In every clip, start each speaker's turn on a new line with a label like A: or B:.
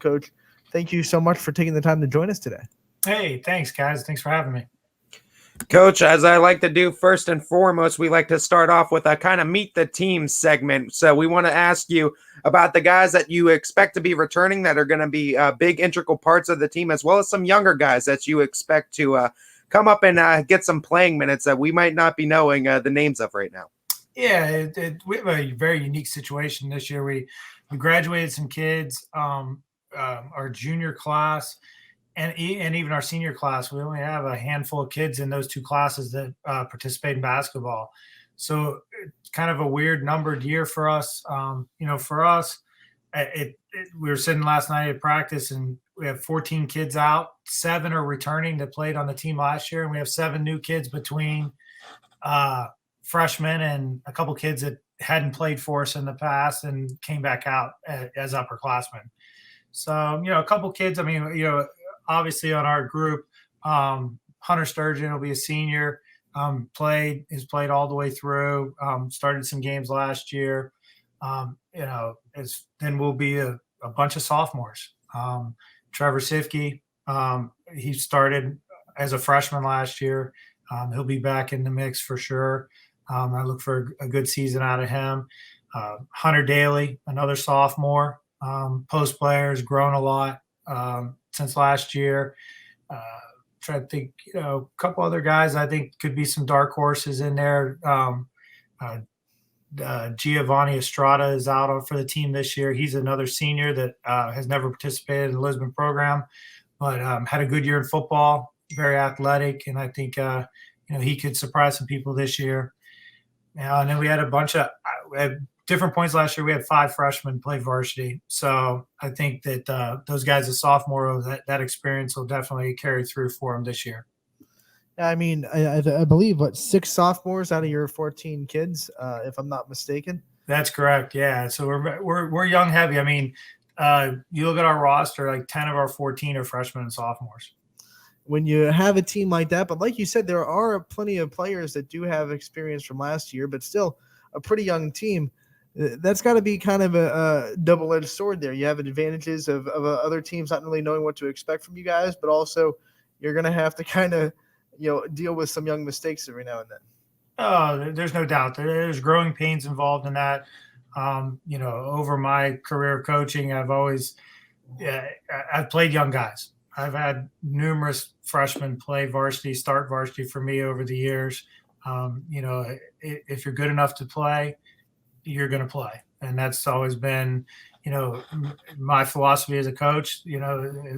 A: Coach. Thank you so much for taking the time to join us today.
B: Hey, thanks, guys. Thanks for having me.
C: Coach, as I like to do first and foremost, we like to start off with a kind of meet the team segment. So we want to ask you about the guys that you expect to be returning that are going to be big integral parts of the team, as well as some younger guys that you expect to come up and get some playing minutes that we might not be knowing the names of right now.
B: Yeah, we have a very unique situation this year. We graduated some kids, our junior class, and even our senior class. We only have a handful of kids in those two classes that participate in basketball. So it's kind of a weird numbered year for us. For us, we were sitting last night at practice, and we have 14 kids out. 7 are returning that played on the team last year, and we have 7 new kids between freshmen and a couple kids that hadn't played for us in the past and came back out as upperclassmen. So, a couple kids, obviously on our group, Hunter Sturgeon will be a senior, has played all the way through, started some games last year. Then we'll be a bunch of sophomores. Trevor Sifke, he started as a freshman last year. He'll be back in the mix for sure. I look for a good season out of him. Hunter Daly, another sophomore, post player, has grown a lot since last year. Try to think, a couple other guys I think could be some dark horses in there. Giovanni Estrada is out for the team this year. He's another senior that has never participated in the Lisbon program, but had a good year in football, very athletic, and I think he could surprise some people this year. And then we had a bunch of at different points last year. We had 5 freshmen play varsity, so I think that those guys as sophomore, that experience will definitely carry through for them this year.
A: I believe 6 sophomores out of your 14 kids, if I'm not mistaken.
B: That's correct. Yeah, so we're young heavy. You look at our roster, like 10 of our 14 are freshmen and sophomores.
A: When you have a team like that, but like you said, there are plenty of players that do have experience from last year, but still a pretty young team. That's got to be kind of a double-edged sword there. You have advantages of other teams not really knowing what to expect from you guys, but also you're going to have to kind of deal with some young mistakes every now and then.
B: Oh, there's no doubt. There's growing pains involved in that. Over my career of coaching, I've played young guys. I've had numerous freshmen start varsity for me over the years. If you're good enough to play, you're going to play. And that's always been, my philosophy as a coach.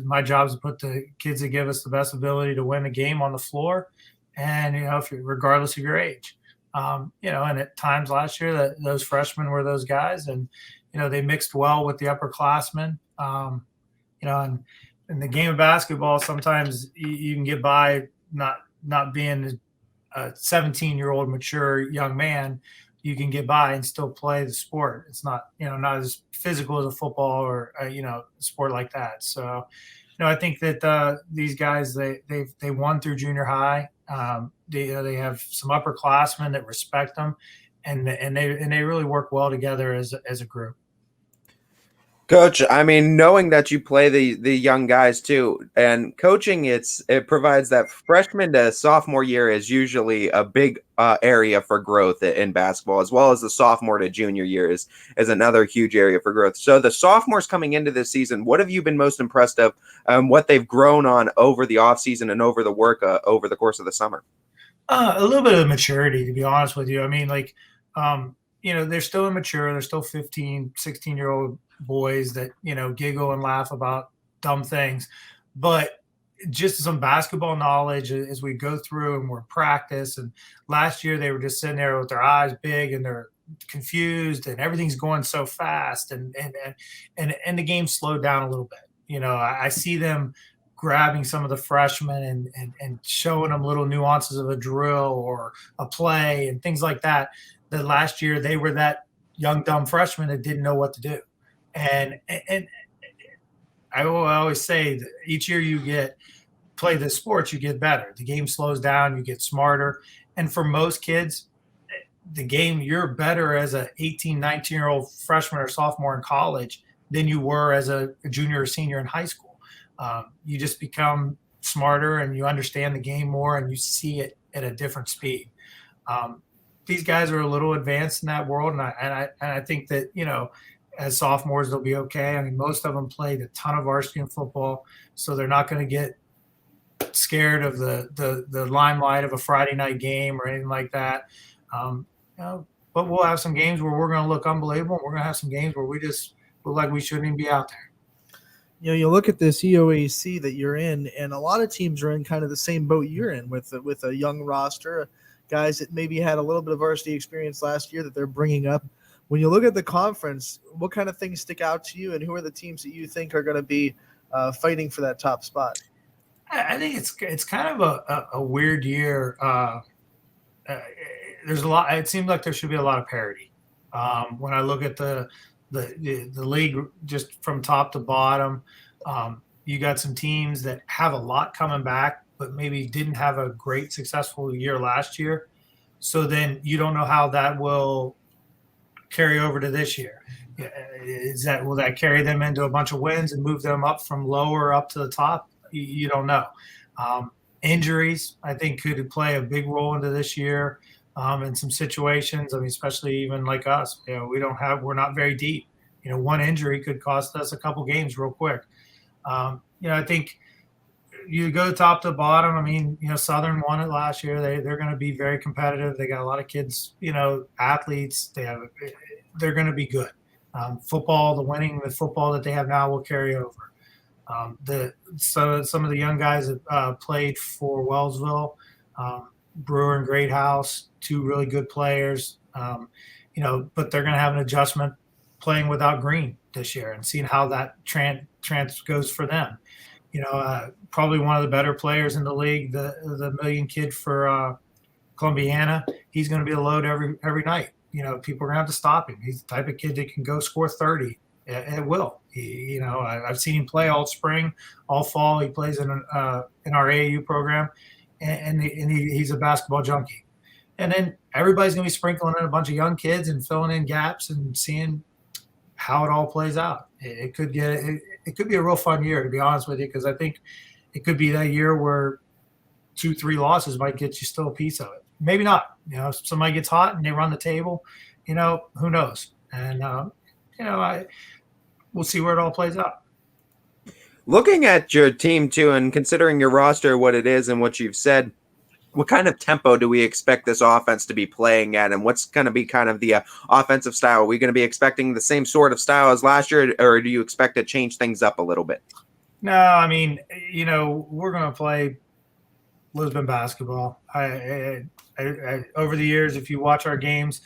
B: My job is to put the kids that give us the best ability to win the game on the floor. And, regardless of your age, and at times last year those freshmen were those guys, and, they mixed well with the upperclassmen, and in the game of basketball, sometimes you can get by not being a 17-year-old mature young man. You can get by and still play the sport. It's not as physical as a football or a sport like that. So, I think that these guys they won through junior high. They have some upperclassmen that respect them, and they really work well together as a group.
C: Coach, knowing that you play the young guys too, and coaching, it provides that freshman to sophomore year is usually a big area for growth in basketball, as well as the sophomore to junior year is another huge area for growth. So the sophomores coming into this season, what have you been most impressed of, what they've grown on over the offseason and over the work over the course of the summer?
B: A little bit of maturity, to be honest with you. They're still immature. They're still 15, 16-year-old boys that, giggle and laugh about dumb things. But just some basketball knowledge as we go through and we're practice. And last year they were just sitting there with their eyes big and they're confused and everything's going so fast. And the game slowed down a little bit. I see them grabbing some of the freshmen and showing them little nuances of a drill or a play and things like that. That last year they were that young, dumb freshman that didn't know what to do. And I always say that each year you play the sports, you get better. The game slows down, you get smarter. And for most kids, the game, you're better as a 18, 19-year-old freshman or sophomore in college than you were as a junior or senior in high school. You just become smarter and you understand the game more and you see it at a different speed. These guys are a little advanced in that world, and I think that, you know, as sophomores they'll be okay. I mean, most of them played a ton of varsity in football, so they're not going to get scared of the limelight of a Friday night game or anything like that. You know, but we'll have some games where we're going to look unbelievable. We're going to have some games where we just look like we shouldn't even be out there.
A: You know, you look at this EOAC that you're in, and a lot of teams are in kind of the same boat you're in with a young roster, guys that maybe had a little bit of varsity experience last year that they're bringing up. When you look at the conference, what kind of things stick out to you, and who are the teams that you think are going to be fighting for that top spot?
B: I think it's kind of a weird year. There's a lot. It seems like there should be a lot of parity. When I look at the league just from top to bottom, you got some teams that have a lot coming back, but maybe didn't have a great successful year last year. So then you don't know how that will carry over to this year. Will that carry them into a bunch of wins and move them up from lower up to the top? You don't know. Injuries, I think, could play a big role into this year in some situations. I mean, especially even like us, you know, we're not very deep. You know, one injury could cost us a couple games real quick. You know, I think you go top to bottom. I mean, you know, Southern won it last year. They're going to be very competitive. They got a lot of kids, you know, athletes. They're going to be good. Football, the football that they have now will carry over. Some of the young guys that played for Wellsville, Brewer and Greathouse, two really good players. You know, but they're going to have an adjustment playing without Green this year and seeing how that trans goes for them. You know, probably one of the better players in the league, the million kid for Columbiana. He's going to be a load every night. You know, people are going to have to stop him. He's the type of kid that can go score 30 at will. You know, I've seen him play all spring, all fall. He plays in our AAU program, and he's a basketball junkie. And then everybody's going to be sprinkling in a bunch of young kids and filling in gaps and seeing how it all plays out. It could be a real fun year, to be honest with you, because I think it could be that year where 2-3 losses might get you still a piece of it. Maybe not. You know, if somebody gets hot and they run the table, you know, who knows? And you know, we'll see where it all plays out.
C: Looking at your team too, and considering your roster, what it is and what you've said, what kind of tempo do we expect this offense to be playing at, and what's going to be kind of the offensive style? Are we going to be expecting the same sort of style as last year, or do you expect to change things up a little bit?
B: No, I mean, you know, we're going to play Lisbon basketball. I over the years, if you watch our games,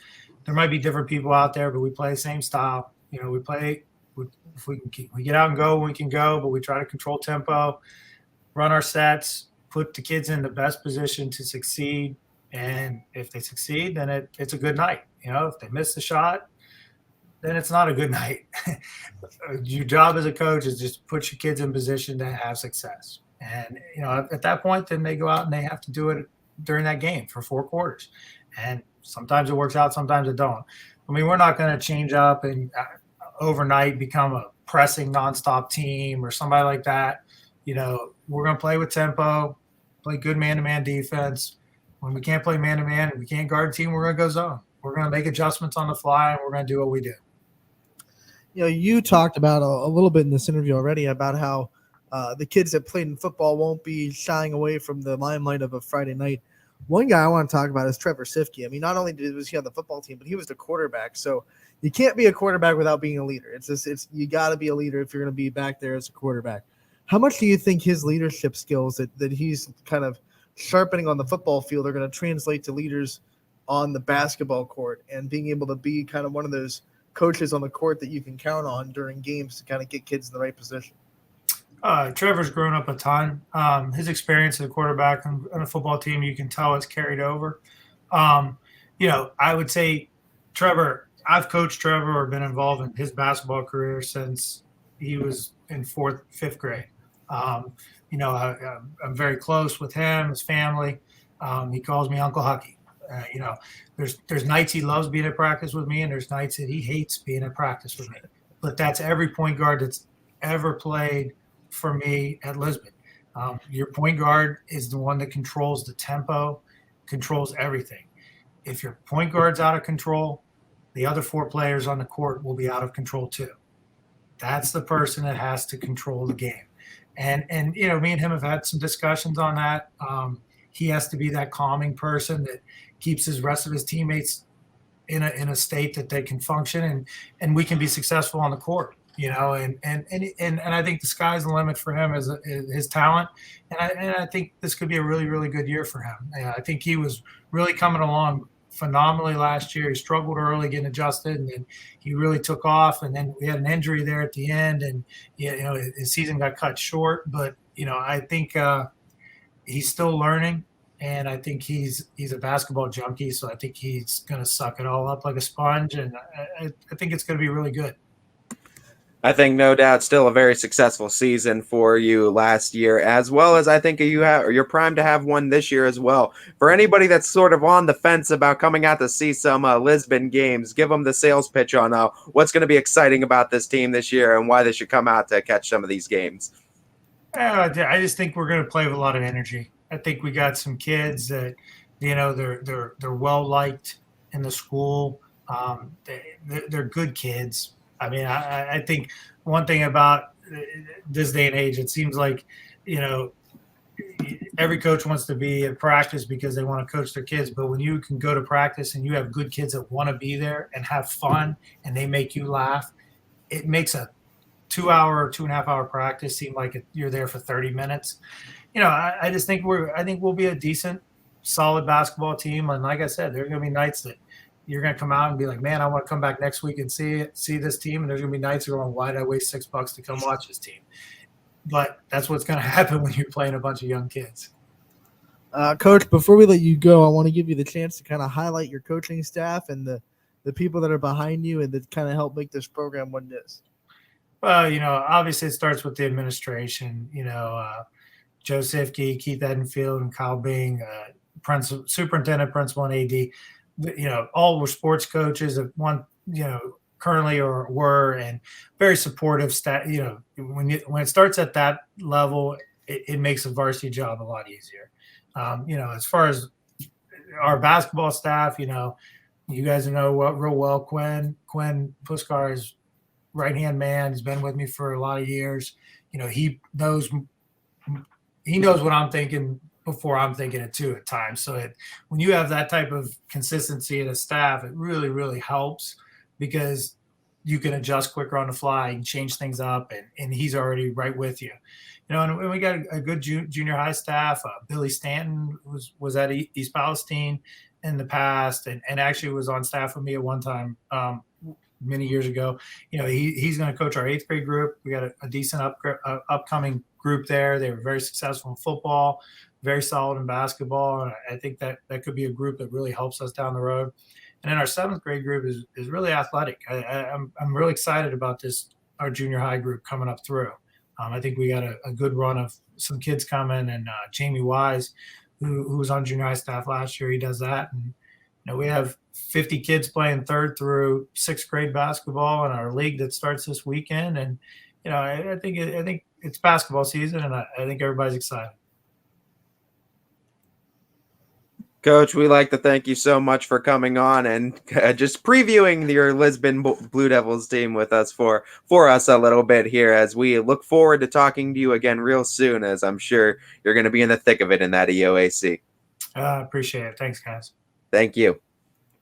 B: there might be different people out there, but we play the same style. You know, if we get out and go, we can go, but we try to control tempo, run our sets, put the kids in the best position to succeed. And if they succeed, then it's a good night. You know, if they miss the shot, then it's not a good night. Your job as a coach is just put your kids in position to have success. And, you know, at that point, then they go out and they have to do it during that game for 4 quarters. And sometimes it works out, sometimes it don't. I mean, we're not going to change up and overnight become a pressing nonstop team or somebody like that. You know, we're going to play with tempo, play good man-to-man defense. When we can't play man-to-man and we can't guard a team, we're going to go zone. We're going to make adjustments on the fly, and we're going to do what we do.
A: You know, you talked about a little bit in this interview already about how the kids that played in football won't be shying away from the limelight of a Friday night. One guy I want to talk about is Trevor Sifke. I mean, not only was he on the football team, but he was the quarterback. So you can't be a quarterback without being a leader. You got to be a leader if you're going to be back there as a quarterback. How much do you think his leadership skills that he's kind of sharpening on the football field are going to translate to leaders on the basketball court and being able to be kind of one of those coaches on the court that you can count on during games to kind of get kids in the right position?
B: Trevor's grown up a ton. His experience as a quarterback on a football team, you can tell it's carried over. You know, I would say Trevor, I've coached Trevor or been involved in his basketball career since he was in 4th, 5th grade. You know, I'm very close with him, his family. He calls me Uncle Hucky. You know, there's nights he loves being at practice with me, and there's nights that he hates being at practice with me. but that's every point guard that's ever played for me at Lisbon. Your point guard is the one that controls the tempo, controls everything. If your point guard's out of control, the other 4 players on the court will be out of control too. That's the person that has to control the game. And you know, me and him have had some discussions on that. He has to be that calming person that keeps his rest of his teammates in a state that they can function and we can be successful on the court. You know, and I think the sky's the limit for him as his talent, and I think this could be a really, really good year for him. I think he was really coming along phenomenally last year. He struggled early getting adjusted, and then he really took off. And then we had an injury there at the end, and you know his season got cut short. But you know, I think he's still learning, and I think he's a basketball junkie. So I think he's going to suck it all up like a sponge, and I think it's going to be really good.
C: I think no doubt still a very successful season for you last year, as well as I think you're primed to have one this year as well. For anybody that's sort of on the fence about coming out to see some Lisbon games, give them the sales pitch on what's going to be exciting about this team this year and why they should come out to catch some of these games.
B: I just think we're going to play with a lot of energy. I think we got some kids that, you know, they're well liked in the school. They're good kids. I mean, I think one thing about this day and age, it seems like, you know, every coach wants to be at practice because they want to coach their kids. But when you can go to practice and you have good kids that want to be there and have fun and they make you laugh, it makes a 2-hour or 2.5-hour practice seem like you're there for 30 minutes. You know, I just think we'll be a decent, solid basketball team. And like I said, there are going to be nights that you're going to come out and be like, man, I want to come back next week and see this team. And there's going to be nights you're going, why did I waste $6 to come watch this team? But that's what's going to happen when you're playing a bunch of young kids.
A: Coach, before we let you go, I want to give you the chance to kind of highlight your coaching staff and the people that are behind you and that kind of help make this program what it is.
B: Well, you know, obviously it starts with the administration, you know, Joe Sifke, Keith Edenfield, and Kyle Bing, superintendent, principal, and AD. You know, all were sports coaches of one, you know, currently or were, and very supportive staff. You know, when it starts at that level, it makes a varsity job a lot easier. You know, as far as our basketball staff, you know, you guys know real well Quinn Puskar's right-hand man. He's been with me for a lot of years. You know, he knows what I'm thinking before I'm thinking it too at times. So when you have that type of consistency in a staff, it really, really helps because you can adjust quicker on the fly and change things up, and he's already right with you. You know, and we got a good junior high staff. Billy Stanton was at East Palestine in the past and actually was on staff with me at one time many years ago. You know, he's going to coach our 8th grade group. We got a decent upcoming group there. They were very successful in football, very solid in basketball. And I think that could be a group that really helps us down the road. And then our 7th grade group is really athletic. I'm really excited about our junior high group coming up through. I think we got a good run of some kids coming, and Jamie Wise, who was on junior high staff last year, he does that. And, you know, we have 50 kids playing 3rd through 6th grade basketball in our league that starts this weekend. And, you know, I think it's basketball season, and I think everybody's excited.
C: Coach, we'd like to thank you so much for coming on and just previewing your Lisbon Blue Devils team with us for us a little bit here, as we look forward to talking to you again real soon, as I'm sure you're going to be in the thick of it in that EOAC.
B: Appreciate it. Thanks, guys.
C: Thank you.